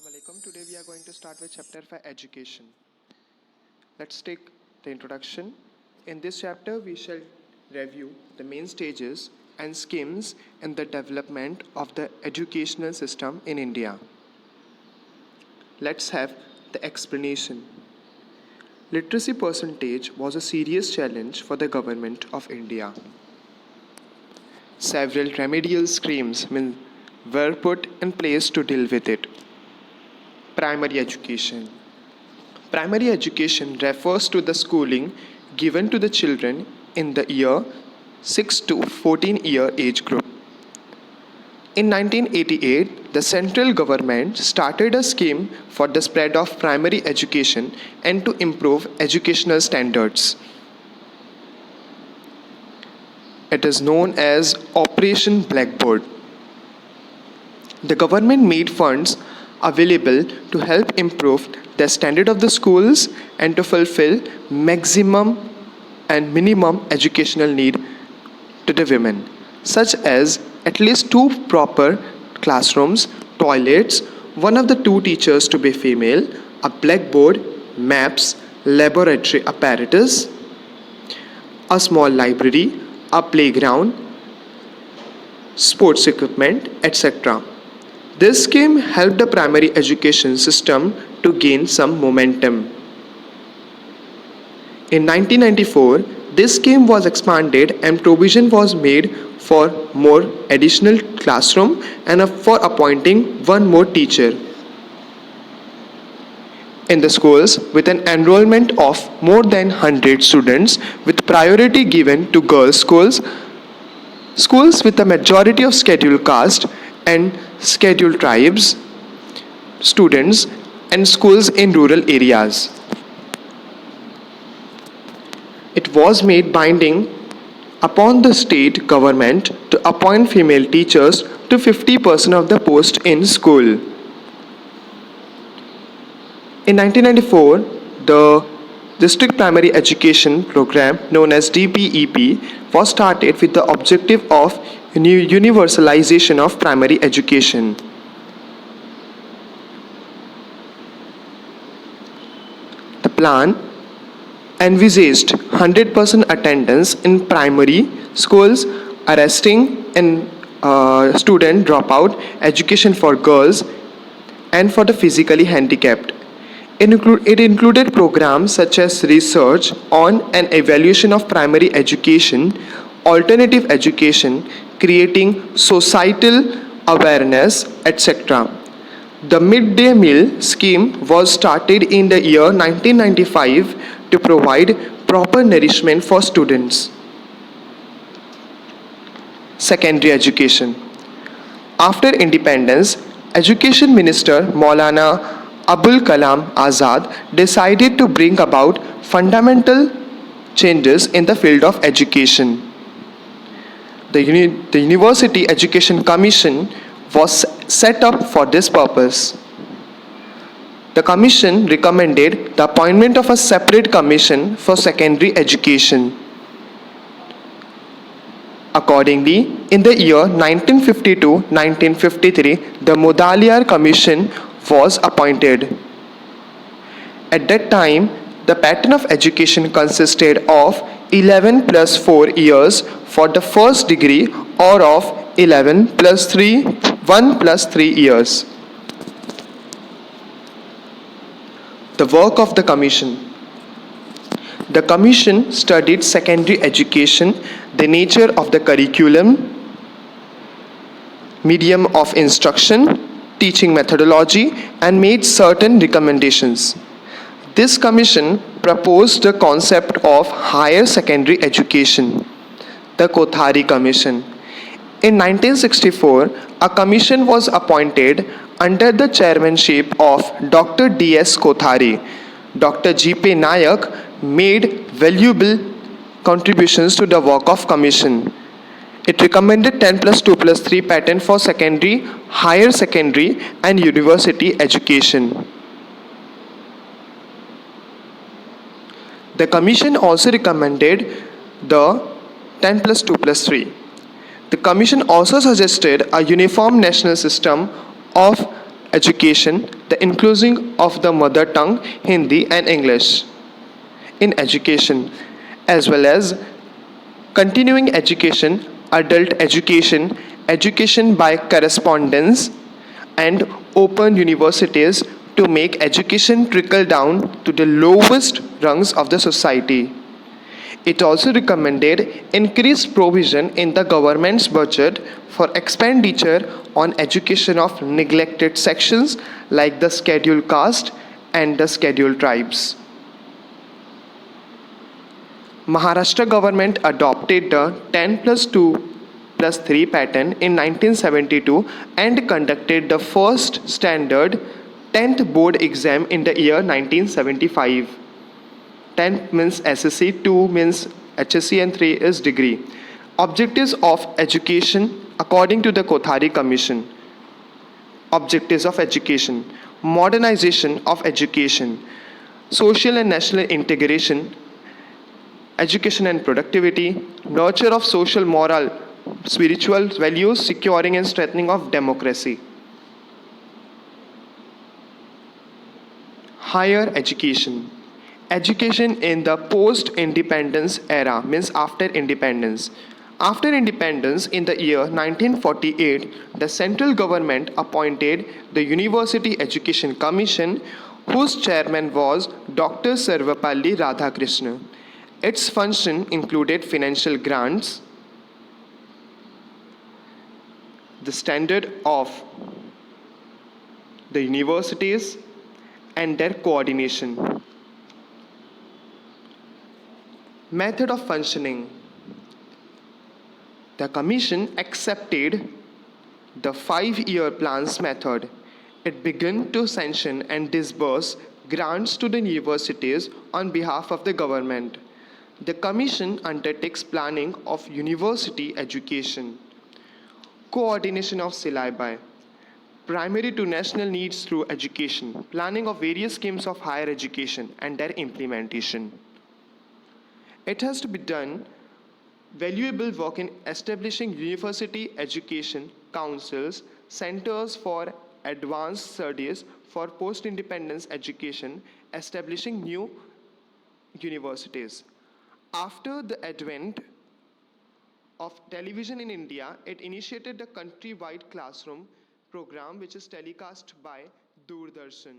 Alaikum. Today we are going to start with chapter 5 education. Let's take the introduction. In this chapter we shall review the main stages and schemes in the development of the educational system in India. Let's have the explanation. Literacy percentage was a serious challenge for the government of India. Several remedial schemes were put in place to deal with it. Primary education. Primary education refers to the schooling given to the children in the year 6 to 14-year age group. In 1988, the central government started a scheme for the spread of primary education and to improve educational standards. It is known as Operation Blackboard. The government made funds available to help improve the standard of the schools and to fulfill maximum and minimum educational need to the women, such as at least 2 proper classrooms, toilets, one of the 2 teachers to be female, a blackboard, maps, laboratory apparatus, a small library, a playground, sports equipment, etc. This scheme helped the primary education system to gain some momentum. In 1994, this scheme was expanded and provision was made for more additional classroom and for appointing 1 more teacher in the schools with an enrollment of more than 100 students, with priority given to girls' schools, schools with a majority of scheduled caste and scheduled tribes students, and schools in rural areas. It was made binding upon the state government to appoint female teachers to 50% of the post in school. In 1994, the District Primary Education Program, known as DPEP, was started with the objective of universalization of primary education. The plan envisaged 100% attendance in primary schools, arresting in student dropout, education for girls and for the physically handicapped. It included programs such as research on and evaluation of primary education, alternative education, creating societal awareness, etc. The midday meal scheme was started in the year 1995 to provide proper nourishment for students. Secondary education. After independence, Education Minister Maulana Abul Kalam Azad decided to bring about fundamental changes in the field of education. The University Education Commission was set up for this purpose. The Commission recommended the appointment of a separate commission for secondary education. Accordingly, in the year 1952-1953, the Mudaliar Commission was appointed. At that time, the pattern of education consisted of 11 plus 4 years for the first degree or of 11 plus 3, 1 plus 3 years. The work of the Commission. The Commission studied secondary education, the nature of the curriculum, medium of instruction, teaching methodology, and made certain recommendations. This commission proposed the concept of higher secondary education, the Kothari Commission. In 1964, a commission was appointed under the chairmanship of Dr. D.S. Kothari. Dr. G.P. Nayak made valuable contributions to the work of commission. It recommended 10 plus 2 plus 3 pattern for secondary, higher secondary and university education. The Commission also recommended the 10 plus 2 plus 3. The Commission also suggested a uniform national system of education, the inclusion of the mother tongue, Hindi and English in education, as well as continuing education, adult education, education by correspondence, and open universities to make education trickle down to the lowest rungs of the society. It also recommended increased provision in the government's budget for expenditure on education of neglected sections like the scheduled caste and the scheduled tribes. Maharashtra government adopted the 10 plus 2 plus 3 pattern in 1972 and conducted the first standard 10th board exam in the year 1975. 10 means SSC, 2 means HSC and 3 is degree. Objectives of education according to the Kothari Commission. Objectives of education: modernization of education, social and national integration, education and productivity, nurture of social moral, spiritual values, securing and strengthening of democracy. Higher education. Education in the post-independence era means after independence. After independence in the year 1948, the central government appointed the University Education Commission, whose chairman was Dr. Sarvapalli Radhakrishnan. Its function included financial grants, the standard of the universities, and their coordination. Method of functioning. The Commission accepted the 5-year plans method. It began to sanction and disburse grants to the universities on behalf of the government. The Commission undertakes planning of university education, coordination of syllabi, primary to national needs through education, planning of various schemes of higher education and their implementation. It has to be done valuable work in establishing university education councils, centers for advanced studies for post-independence education, establishing new universities. After the advent of television in India, it initiated the countrywide classroom program which is telecast by Doordarshan.